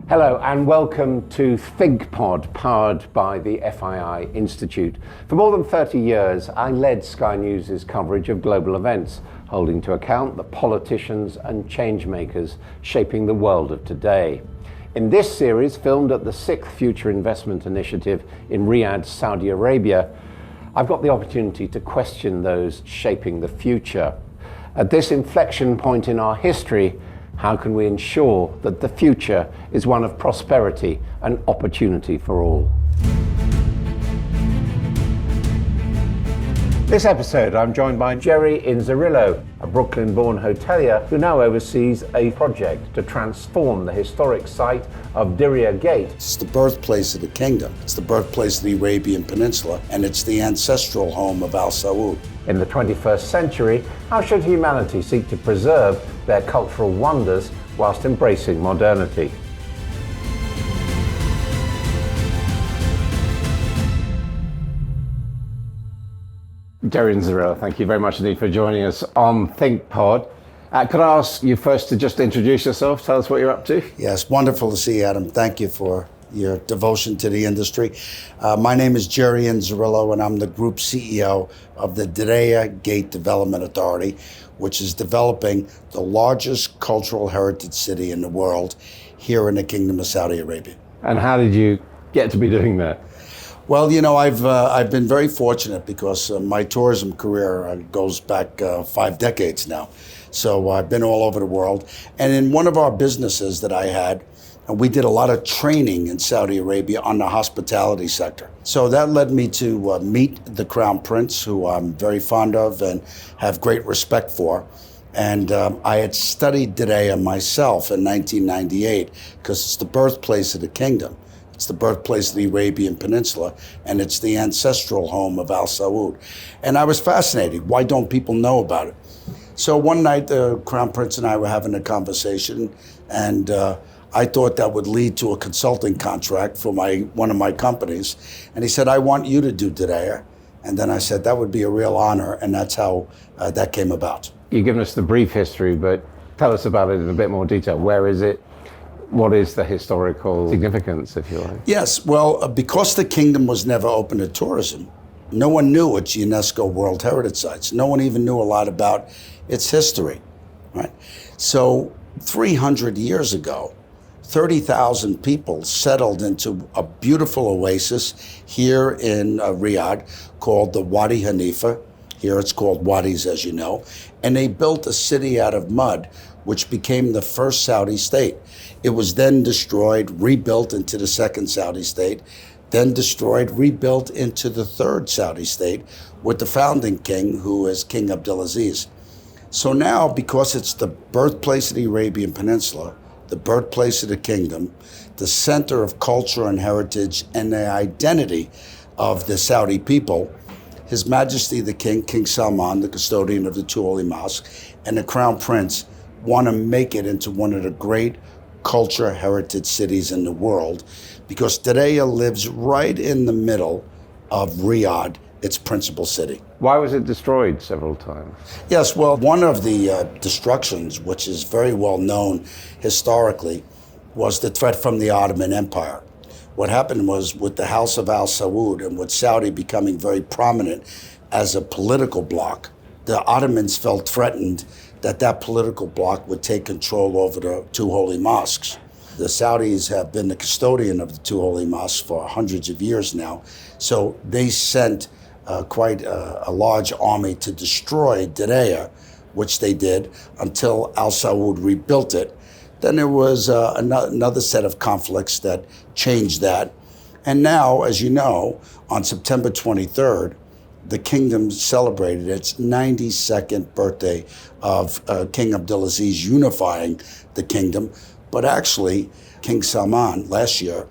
Hello and welcome to Thinkpodpowered by the FII Institute. For more than 30 years, I led Sky News' coverage of global events, holding to account the politicians and change makers shaping the world of today. In this series, filmed at the 6th Future Investment Initiative in Riyadh, Saudi Arabia, I've got the opportunity to question those shaping the future. At this inflection point in our history, how can we ensure that the future is one of prosperity and opportunity for all? This episode, I'm joined by Jerry Inzerillo, a Brooklyn-born hotelier who now oversees a project to transform the historic site of Diriyah Gate. It's the birthplace of the kingdom. It's the birthplace of the Arabian Peninsula, and it's the ancestral home of Al Saud. In the 21st century, how should humanity seek to preserve their cultural wonders whilst embracing modernity? Jerry Inzerillo, thank you very much indeed for joining us on ThinkPod. Could I ask you first to just introduce yourself, tell us what you're up to? Yes, wonderful to see you, Adam. Thank you for your devotion to the industry. My name is Jerry Inzerillo, and I'm the group CEO of the Diriyah Gate Development Authority, which is developing the largest cultural heritage city in the world here in the Kingdom of Saudi Arabia. And how did you get to be doing that? Well, you know, I've been very fortunate because my tourism career goes back 5 decades now. So I've been all over the world. And in one of our businesses that I had, we did a lot of training in Saudi Arabia on the hospitality sector. So that led me to meet the Crown Prince, who I'm very fond of and have great respect for. And I had studied Diriyah myself in 1998 because it's the birthplace of the kingdom. It's the birthplace of the Arabian Peninsula, and it's the ancestral home of Al Saud. And I was fascinated. Why don't people know about it? So one night, the Crown Prince and I were having a conversation, and I thought that would lead to a consulting contract for one of my companies. And he said, I want you to do Diriyah. And then I said, that would be a real honor. And that's how that came about. You've given us the brief history, but tell us about it in a bit more detail. Where is it? What is the historical significance, if you like? Yes, well, because the kingdom was never open to tourism, no one knew its UNESCO World Heritage Sites. No one even knew a lot about its history, right? So 300 years ago, 30,000 people settled into a beautiful oasis here in Riyadh called the Wadi Hanifa. Here it's called Wadis, as you know. And they built a city out of mud, which became the first Saudi state. It was then destroyed, rebuilt into the second Saudi state, then destroyed, rebuilt into the third Saudi state with the founding king, who is King Abdulaziz. So now, because it's the birthplace of the Arabian Peninsula, the birthplace of the kingdom, the center of culture and heritage and the identity of the Saudi people, His Majesty the King, King Salman, the custodian of the two holy mosques, and the Crown Prince want to make it into one of the great culture heritage cities in the world, because Diriyah lives right in the middle of Riyadh, its principal city. Why was it destroyed several times? Yes, well, one of the destructions, which is very well known historically, was the threat from the Ottoman Empire. What happened was, with the House of Al Saud and with Saudi becoming very prominent as a political bloc, the Ottomans felt threatened that that political bloc would take control over the two holy mosques. The Saudis have been the custodian of the two holy mosques for hundreds of years now, so they sent quite a large army to destroy Diriyah, which they did until Al Saud rebuilt it. Then there was another set of conflicts that changed that. And now, as you know, on September 23rd, the kingdom celebrated its 92nd birthday of King Abdulaziz unifying the kingdom. But actually, King Salman last year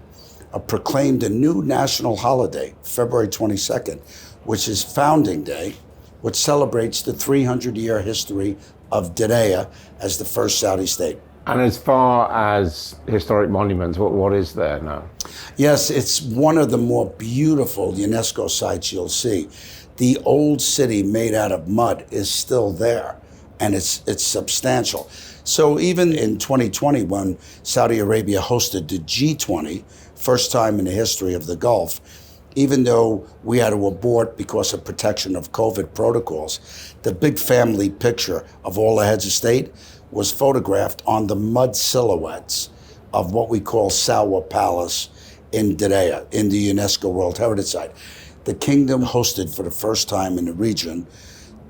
proclaimed a new national holiday, February 22nd, which is Founding Day, which celebrates the 300-year history of Diriyah as the first Saudi state. And as far as historic monuments, what is there now? Yes, it's one of the more beautiful UNESCO sites you'll see. The old city made out of mud is still there. and it's substantial. So even in 2020, when Saudi Arabia hosted the G20, first time in the history of the Gulf, even though we had to abort because of protection of COVID protocols, the big family picture of all the heads of state was photographed on the mud silhouettes of what we call Sawa Palace in Diriyah, in the UNESCO World Heritage Site. The kingdom hosted for the first time in the region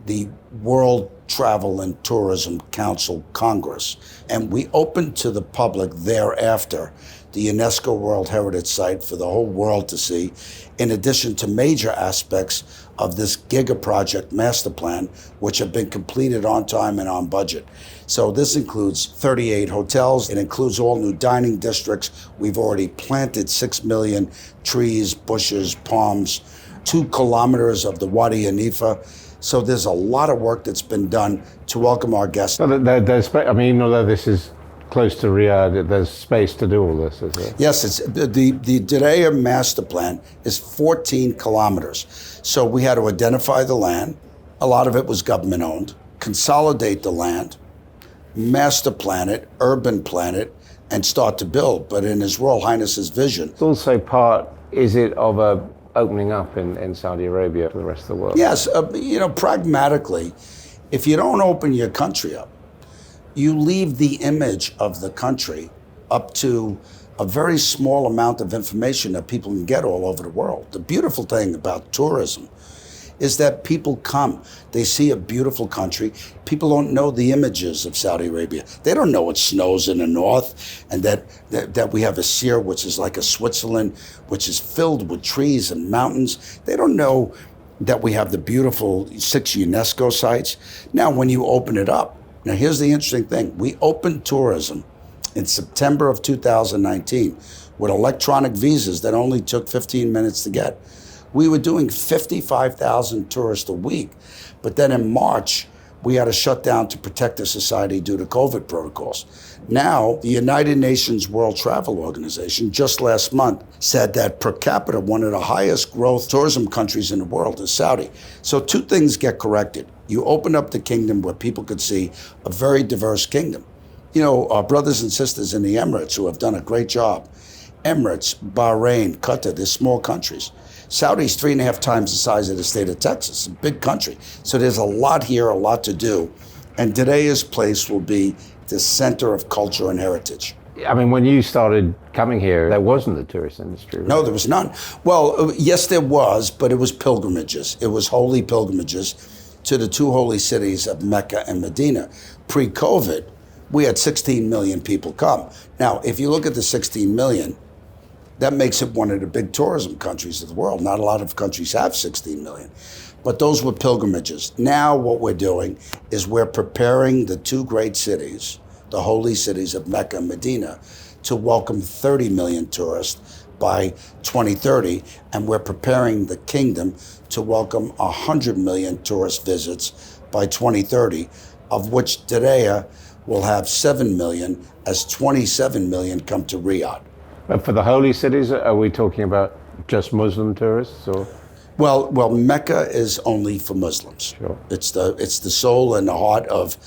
the World Travel and Tourism Council Congress. And we opened to the public thereafter the UNESCO World Heritage Site for the whole world to see, in addition to major aspects of this Giga Project master plan, which have been completed on time and on budget. So this includes 38 hotels. It includes all new dining districts. We've already planted 6 million trees, bushes, palms, 2 kilometers of the Wadi Hanifa. So there's a lot of work that's been done to welcome our guests. So there's, I mean, although this is close to Riyadh, there's space to do all this, is there? Yes, it's the Diriyah master plan is 14 kilometers. So we had to identify the land. A lot of it was government owned. Consolidate the land, master plan it, urban plan it, and start to build. But in His Royal Highness's vision. It's also part, is it, of a opening up in Saudi Arabia for the rest of the world? Yes, pragmatically, if you don't open your country up, you leave the image of the country up to a very small amount of information that people can get all over the world. The beautiful thing about tourism is that people come, they see a beautiful country. People don't know the images of Saudi Arabia. They don't know it snows in the north and that we have a Seir, which is like a Switzerland, which is filled with trees and mountains. They don't know that we have the beautiful 6 UNESCO sites. Now, when you open it up, now here's the interesting thing. We opened tourism in September of 2019 with electronic visas that only took 15 minutes to get. We were doing 55,000 tourists a week. But then in March, we had to shut down to protect the society due to COVID protocols. Now, the United Nations World Travel Organization just last month said that per capita, one of the highest growth tourism countries in the world is Saudi. So 2 things get corrected. You open up the kingdom where people could see a very diverse kingdom. You know, our brothers and sisters in the Emirates who have done a great job. Emirates, Bahrain, Qatar, they're small countries. Saudi's 3.5 times the size of the state of Texas, a big country. So there's a lot here, a lot to do. And Diriyah's place will be the center of culture and heritage. I mean, when you started coming here, there wasn't a tourist industry, right? No, there was none. Well, yes, there was, but it was pilgrimages. It was holy pilgrimages to the 2 holy cities of Mecca and Medina. Pre-COVID, we had 16 million people come. Now, if you look at the 16 million, that makes it one of the big tourism countries of the world. Not a lot of countries have 16 million. But those were pilgrimages. Now what we're doing is we're preparing the 2 great cities, the holy cities of Mecca and Medina, to welcome 30 million tourists by 2030. And we're preparing the kingdom to welcome 100 million tourist visits by 2030, of which Diriyah will have 7 million as 27 million come to Riyadh. But for the holy cities, are we talking about just Muslim tourists, or? Well, Mecca is only for Muslims. Sure. It's the soul and the heart of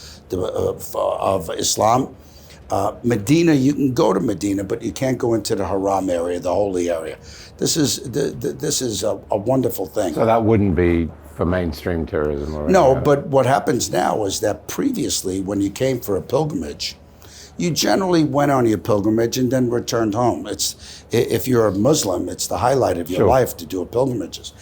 Islam. Medina, you can go to Medina, but you can't go into the Haram area, the holy area. This is a wonderful thing. So that wouldn't be for mainstream tourism, or no? But what happens now is that previously, when you came for a pilgrimage, you generally went on your pilgrimage and then returned home. If you're a Muslim, it's the highlight of your life to do a pilgrimages.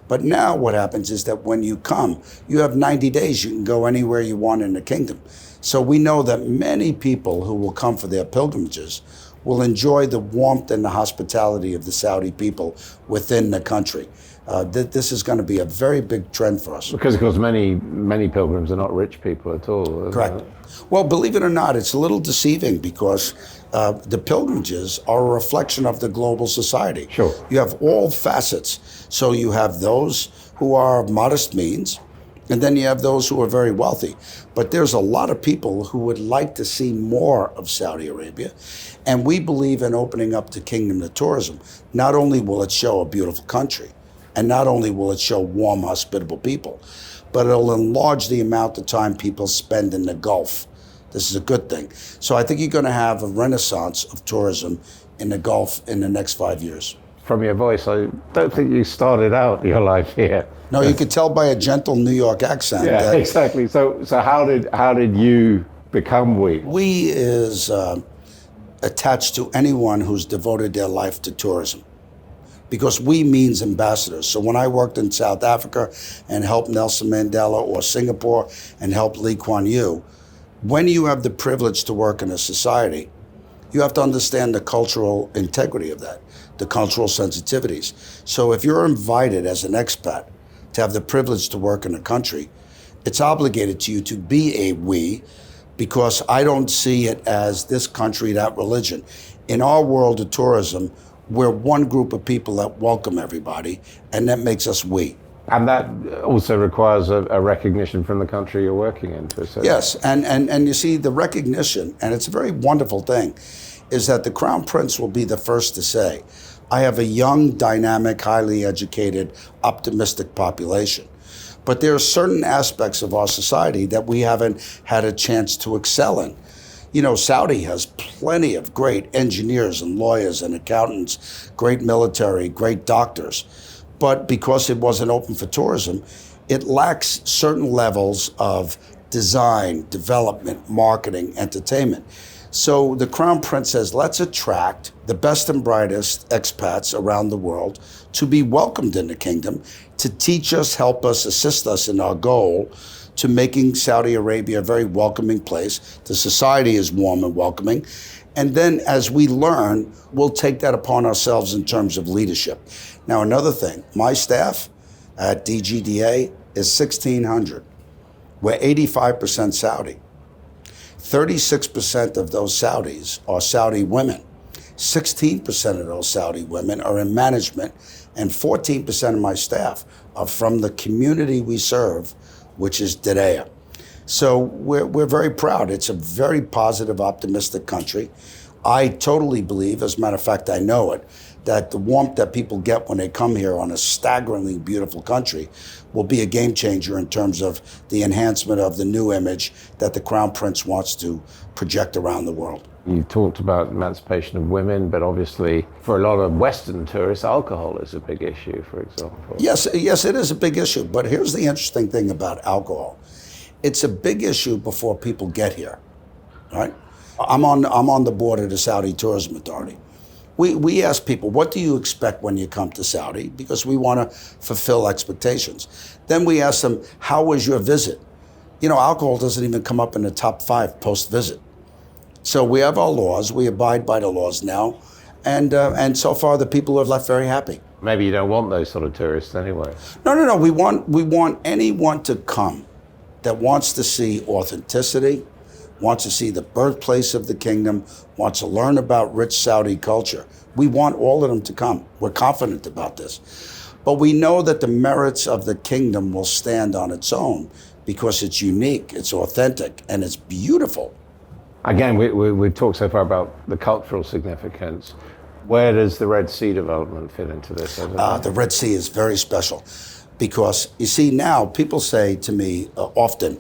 But now what happens is that when you come, you have 90 days. You can go anywhere you want in the kingdom. So we know that many people who will come for their pilgrimages will enjoy the warmth and the hospitality of the Saudi people within the country. This is going to be a very big trend for us. Because, of course, many pilgrims are not rich people at all. Correct. Well, believe it or not, it's a little deceiving because the pilgrimages are a reflection of the global society. Sure. You have all facets. So you have those who are of modest means, and then you have those who are very wealthy. But there's a lot of people who would like to see more of Saudi Arabia. And we believe in opening up the kingdom to tourism. Not only will it show a beautiful country, And not only will it show warm, hospitable people, but it'll enlarge the amount of time people spend in the Gulf. This is a good thing. So I think you're going to have a renaissance of tourism in the Gulf in the next 5 years. From your voice, I don't think you started out your life here. No, you could tell by a gentle New York accent. Yeah, exactly. So how did you become we? We is attached to anyone who's devoted their life to tourism, because we means ambassadors. So when I worked in South Africa and helped Nelson Mandela, or Singapore and helped Lee Kuan Yew, when you have the privilege to work in a society, you have to understand the cultural integrity of that, the cultural sensitivities. So if you're invited as an expat to have the privilege to work in a country, it's obligated to you to be a we, because I don't see it as this country, that religion. In our world of tourism, we're one group of people that welcome everybody, and that makes us we. And that also requires a recognition from the country you're working in. Yes, and you see the recognition, and it's a very wonderful thing, is that the Crown Prince will be the first to say, I have a young, dynamic, highly educated, optimistic population. But there are certain aspects of our society that we haven't had a chance to excel in. You know, Saudi has plenty of great engineers and lawyers and accountants, great military, great doctors. But because it wasn't open for tourism, it lacks certain levels of design, development, marketing, entertainment. So the Crown Prince says, let's attract the best and brightest expats around the world to be welcomed in the kingdom, to teach us, help us, assist us in our goal to making Saudi Arabia a very welcoming place. The society is warm and welcoming. And then as we learn, we'll take that upon ourselves in terms of leadership. Now, another thing, my staff at DGDA is 1,600. We're 85% Saudi. 36% of those Saudis are Saudi women. 16% of those Saudi women are in management, and 14% of my staff are from the community we serve, which is Diriyah. So we're very proud. It's a very positive, optimistic country. I totally believe, as a matter of fact, I know it, that the warmth that people get when they come here on a staggeringly beautiful country will be a game changer in terms of the enhancement of the new image that the Crown Prince wants to project around the world. You talked about emancipation of women, but obviously for a lot of Western tourists, alcohol is a big issue, for example. Yes, it is a big issue. But here's the interesting thing about alcohol. It's a big issue before people get here, right? I'm on the board of the Saudi Tourism Authority. We ask people, what do you expect when you come to Saudi? Because we want to fulfill expectations. Then we ask them, how was your visit? You know, alcohol doesn't even come up in the top 5 post-visit. So we have our laws, we abide by the laws now, and so far the people have left very happy. Maybe you don't want those sort of tourists anyway. No. We want anyone to come that wants to see authenticity, wants to see the birthplace of the kingdom, wants to learn about rich Saudi culture. We want all of them to come. We're confident about this. But we know that the merits of the kingdom will stand on its own because it's unique, it's authentic, and it's beautiful. Again, we've talked so far about the cultural significance. Where does the Red Sea development fit into this? The Red Sea is very special because, you see, now people say to me often,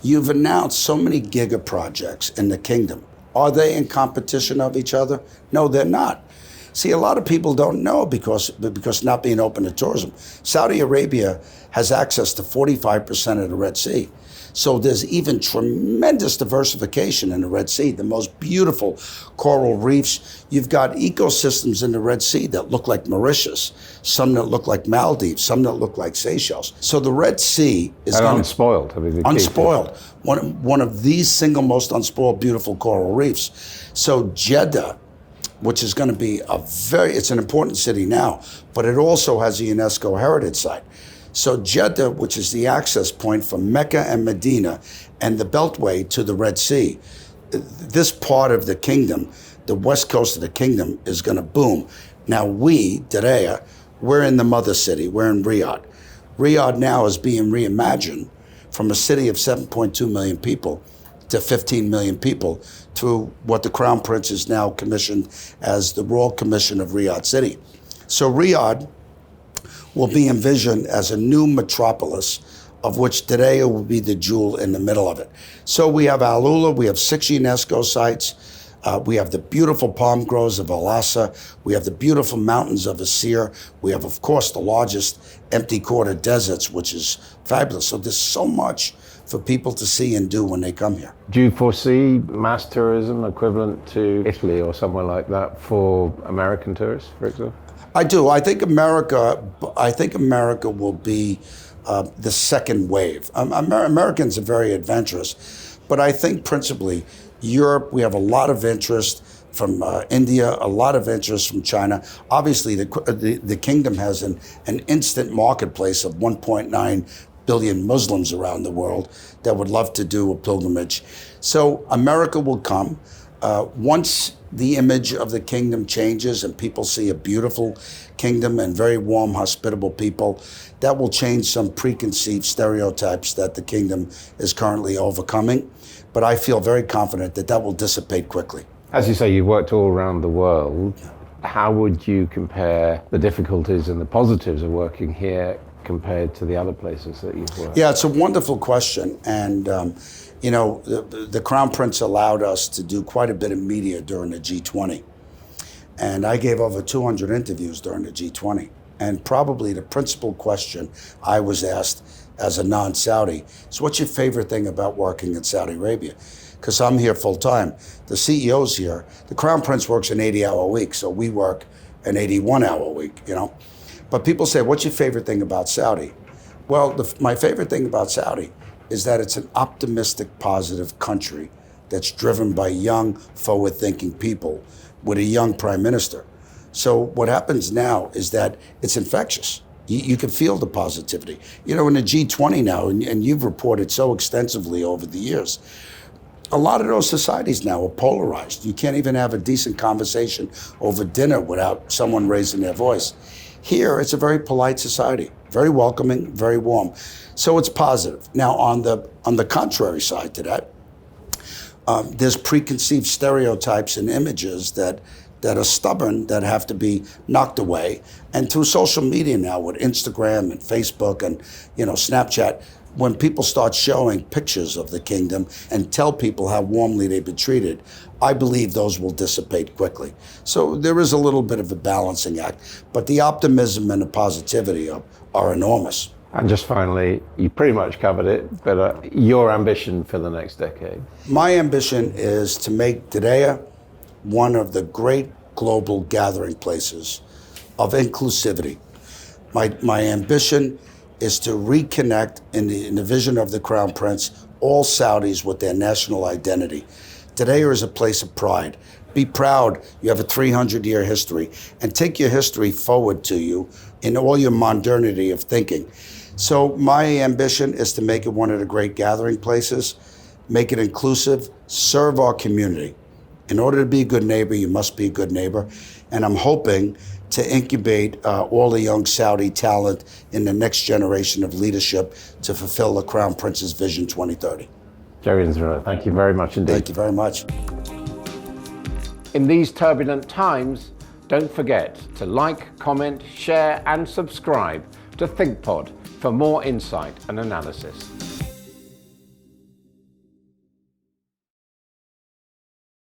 you've announced so many giga projects in the kingdom. Are they in competition of each other? No, they're not. See, a lot of people don't know because not being open to tourism. Saudi Arabia has access to 45% of the Red Sea. So there's even tremendous diversification in the Red Sea, the most beautiful coral reefs. You've got ecosystems in the Red Sea that look like Mauritius, some that look like Maldives, some that look like Seychelles. So the Red Sea is unspoiled. Unspoiled. One of the single most unspoiled beautiful coral reefs. So Jeddah, which is going to be it's an important city now, but it also has a UNESCO heritage site. So Jeddah, which is the access point from Mecca and Medina and the Beltway to the Red Sea, this part of the kingdom, the west coast of the kingdom, is going to boom. Now we, Diriyah, we're in the mother city, we're in Riyadh. Riyadh now is being reimagined from a city of 7.2 million people to 15 million people through what the Crown Prince is now commissioned as the Royal Commission of Riyadh City. So Riyadh will be envisioned as a new metropolis, of which Diriyah will be the jewel in the middle of it. So we have Alula, we have 6 UNESCO sites, we have the beautiful palm groves of Al-Asa, we have the beautiful mountains of Asir, we have, of course, the largest empty quarter deserts, which is fabulous. So there's so much for people to see and do when they come here. Do you foresee mass tourism equivalent to Italy or somewhere like that for American tourists, for example? I do. I think America will be the second wave. Americans are very adventurous, but I think principally Europe, we have a lot of interest from India, a lot of interest from China. Obviously, the kingdom has an instant marketplace of 1.9 billion Muslims around the world that would love to do a pilgrimage. So America will come. Once the image of the kingdom changes and people see a beautiful kingdom and very warm, hospitable people, that will change some preconceived stereotypes that the kingdom is currently overcoming. But I feel very confident that that will dissipate quickly. As you say, you've worked all around the world. How would you compare the difficulties and the positives of working here compared to the other places that you've worked? Yeah, it's a wonderful question. And, you know, the Crown Prince allowed us to do quite a bit of media during the G20. And I gave over 200 interviews during the G20. And probably the principal question I was asked as a non-Saudi is, what's your favorite thing about working in Saudi Arabia? Because I'm here full time. The CEO's here. The Crown Prince works an 80-hour week, so we work an 81-hour week, you know. But people say, what's your favorite thing about Saudi? Well, my favorite thing about Saudi is that it's an optimistic, positive country that's driven by young, forward-thinking people with a young prime minister. So what happens now is that it's infectious. You can feel the positivity. You know, in the G20 now, and you've reported so extensively over the years, a lot of those societies now are polarized. You can't even have a decent conversation over dinner without someone raising their voice. Here, it's a very polite society, very welcoming, very warm. So it's positive. Now, on the contrary side to that, there's preconceived stereotypes and images that are stubborn, that have to be knocked away. And through social media now, with Instagram and Facebook and, you know, Snapchat, when people start showing pictures of the kingdom and tell people how warmly they've been treated, I believe those will dissipate quickly. So there is a little bit of a balancing act, but the optimism and the positivity are enormous. And just finally, you pretty much covered it, but your ambition for the next decade? My ambition is to make Diriyah one of the great global gathering places of inclusivity. My ambition is to reconnect in the vision of the Crown Prince all Saudis with their national identity. Diriyah is a place of pride. Be proud you have a 300-year history, and take your history forward to you in all your modernity of thinking. So my ambition is to make it one of the great gathering places, make it inclusive, serve our community. In order to be a good neighbor, you must be a good neighbor. And I'm hoping to incubate all the young Saudi talent in the next generation of leadership to fulfill the Crown Prince's Vision 2030. Jerry Inzerillo, thank you very much indeed. Thank you very much. In these turbulent times, don't forget to like, comment, share and subscribe to ThinkPod for more insight and analysis.